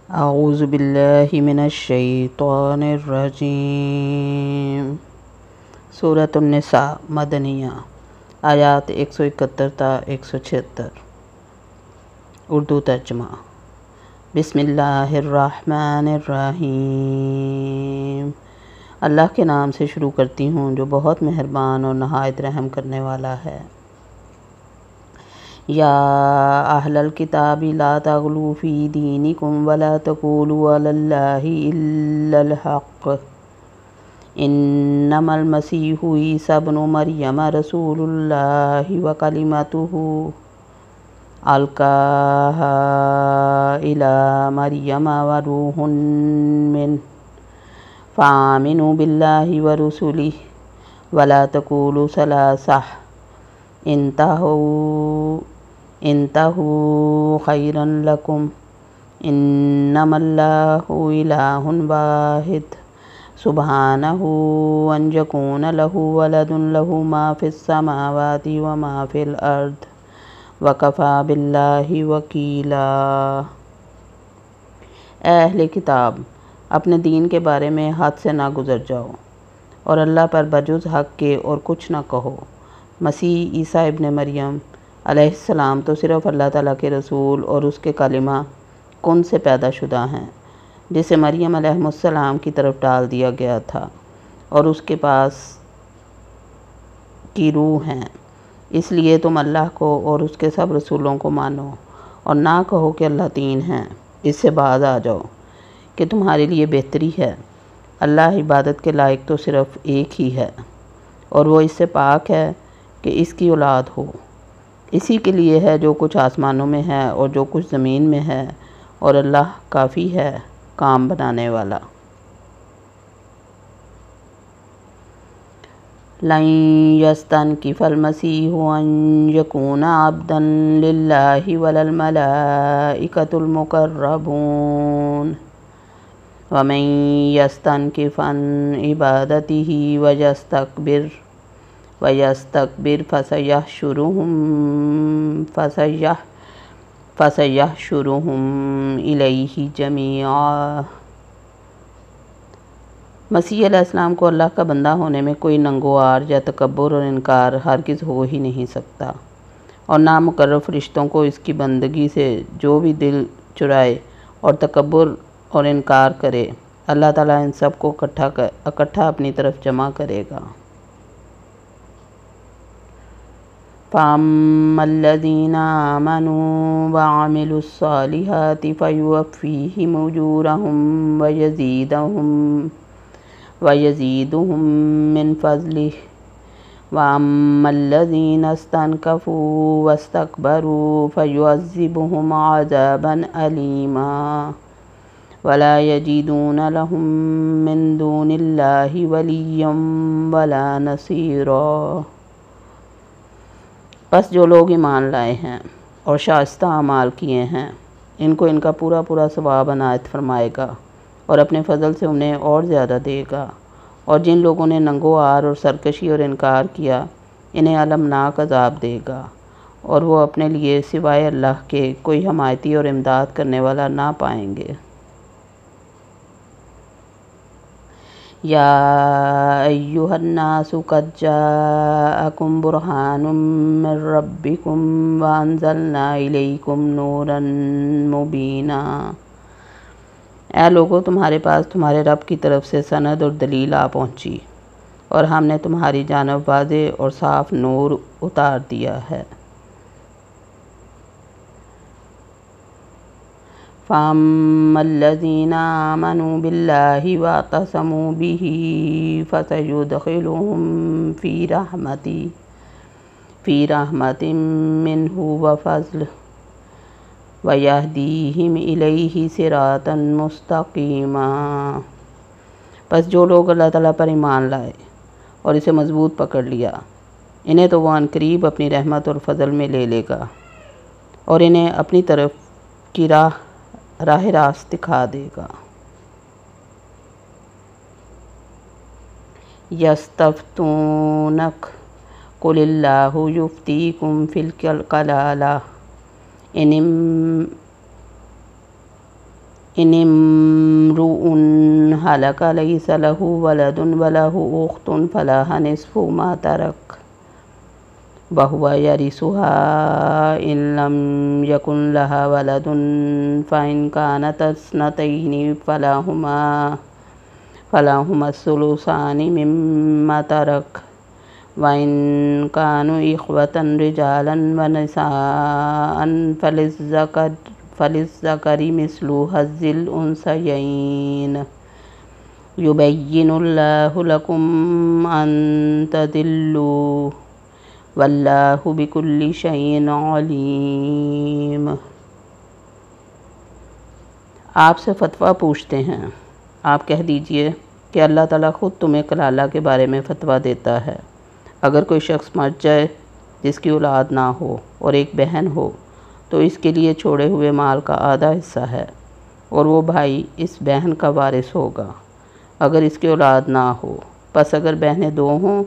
اعوذ باللہ من الشیطان الرجیم۔ سورۃ النساء مدنیہ، آیات 171 تا 176۔ اردو ترجمہ۔ بسم اللہ الرحمن الرحیم۔ اللہ کے نام سے شروع کرتی ہوں جو بہت مہربان اور نہایت رحم کرنے والا ہے۔ یا اہل الکتاب لا تغلوا فی دینکم ولا تقولوا علی اللہ الا الحق انما المسیح عیسی ابن مریم رسول اللہ وکلمتہ القاها الی مریم وروح منہ فآمنوا باللہ ورسلہ ولا تقولوا ثلاثہ انتہوا خیرا لکم انما اللہ الہ واحد سبحانہ ان یکون لہ ولد لہ ما فی السماوات وما فی الارض وکفی باللہ وکیلا۔ اے اہل کتاب، اپنے دین کے بارے میں حد سے نہ گزر جاؤ اور اللہ پر بجز حق کے اور کچھ نہ کہو۔ مسیح عیسیٰ ابن مریم علیہ السلام تو صرف اللہ تعالیٰ کے رسول اور اس کے کلمہ کن سے پیدا شدہ ہیں، جسے مریم علیہ السلام کی طرف ڈال دیا گیا تھا، اور اس کے پاس کی روح ہیں۔ اس لیے تم اللہ کو اور اس کے سب رسولوں کو مانو اور نہ کہو کہ اللہ تین ہیں۔ اس سے باز آ جاؤ کہ تمہارے لیے بہتری ہے۔ اللہ عبادت کے لائق تو صرف ایک ہی ہے، اور وہ اس سے پاک ہے کہ اس کی اولاد ہو۔ اسی کے لیے ہے جو کچھ آسمانوں میں ہے اور جو کچھ زمین میں ہے، اور اللہ کافی ہے کام بنانے والا۔ لن یستنکف المسیح ان یکون عبدا للہ ولا الملائکۃ المقربون ومن یستنکف عن عبادتہ ویستکبر فسیحشرہم الیہ جمیعا۔ مسیح علیہ السلام کو اللہ کا بندہ ہونے میں کوئی ننگوار یا تکبر اور انکار ہرگز ہو ہی نہیں سکتا، اور نہ مقرب فرشتوں کو اس کی بندگی سے جو بھی دل چرائے اور تکبر اور انکار کرے، اللہ تعالیٰ ان سب کو اکٹھا اپنی طرف جمع کرے گا۔ فَأَمَّا الَّذِينَ آمَنُوا وَعَمِلُوا الصَّالِحَاتِ فَيُوَفِّيهِمْ أُجُورَهُمْ وَيَزِيدُهُمْ مِنْ فَضْلِهِ وَأَمَّا الَّذِينَ اسْتَنكَفُوا وَاسْتَكْبَرُوا فَيُعَذِّبُهُمْ عَذَابًا أَلِيمًا وَلَا يَجِدُونَ لَهُم مِّن دُونِ اللَّهِ وَلِيًّا وَلَا نَصِيرًا۔ پس جو لوگ ایمان لائے ہیں اور شائستہ اعمال کیے ہیں، ان کو ان کا پورا پورا ثواب عنایت فرمائے گا اور اپنے فضل سے انہیں اور زیادہ دے گا، اور جن لوگوں نے ننگوار اور سرکشی اور انکار کیا، انہیں المناک عذاب دے گا، اور وہ اپنے لیے سوائے اللہ کے کوئی حمایتی اور امداد کرنے والا نہ پائیں گے۔ یا ایھا الناس قد جاءکم برہان من ربکم وانزلنا الیکم نورا مبینا۔ اے لوگو، تمہارے پاس تمہارے رب کی طرف سے سند اور دلیل آ پہنچی، اور ہم نے تمہاری جانب واضح اور صاف نور اتار دیا ہے۔ فَأَمَّا الَّذِينَ آمَنُوا بِاللَّهِ وَاعْتَصَمُوا بِهِ فَسَيُدْخِلُهُمْ فِي رَحْمَةٍ مِّنْهُ وَفَضْلٍ وَيَهْدِيهِمْ إِلَيْهِ صِرَاطًا مُسْتَقِيمًا۔ پس جو لوگ اللہ تعالیٰ پر ایمان لائے اور اسے مضبوط پکڑ لیا، انہیں تو وہ عنقریب اپنی رحمت اور فضل میں لے لے گا، اور انہیں اپنی طرف کی راہ راست دکھا دے گا۔ یستفتونک قل اللہ یفتیکم فی الکلالہ ان امرؤ ہلک لیس لہ ولد ولہ اخت فلہا نصف ما ترک وہو یرثھا ان لم یکن لہا ولد فإن کانت اثنتین فلہما الثلثان مما ترک وإن كانوا إخوة رجالا ونساء فللذكر مثل حظ الأنثيين يبين الله لكم أن تضلوا والله بكل شيء عليم۔ آپ سے فتویٰ پوچھتے ہیں، آپ کہہ دیجئے کہ اللہ تعالیٰ خود تمہیں کلالہ کے بارے میں فتویٰ دیتا ہے۔ اگر کوئی شخص مر جائے جس کی اولاد نہ ہو اور ایک بہن ہو تو اس کے لیے چھوڑے ہوئے مال کا آدھا حصہ ہے اور وہ بھائی اس بہن کا وارث ہوگا اگر اس کی اولاد نہ ہو۔ پس اگر بہنیں دو ہوں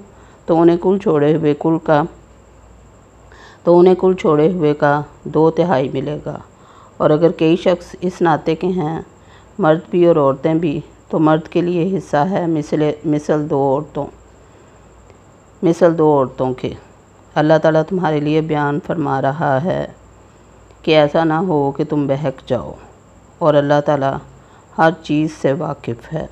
تو انہیں کل چھوڑے ہوئے کا 2/3 ملے گا، اور اگر کئی شخص اس ناطے کے ہیں، مرد بھی اور عورتیں بھی، تو مرد کے لیے حصہ ہے مثل دو عورتوں کے۔ اللہ تعالیٰ تمہارے لیے بیان فرما رہا ہے کہ ایسا نہ ہو کہ تم بہک جاؤ، اور اللہ تعالیٰ ہر چیز سے واقف ہے۔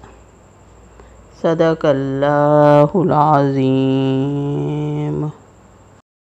صدق اللہ العظیم۔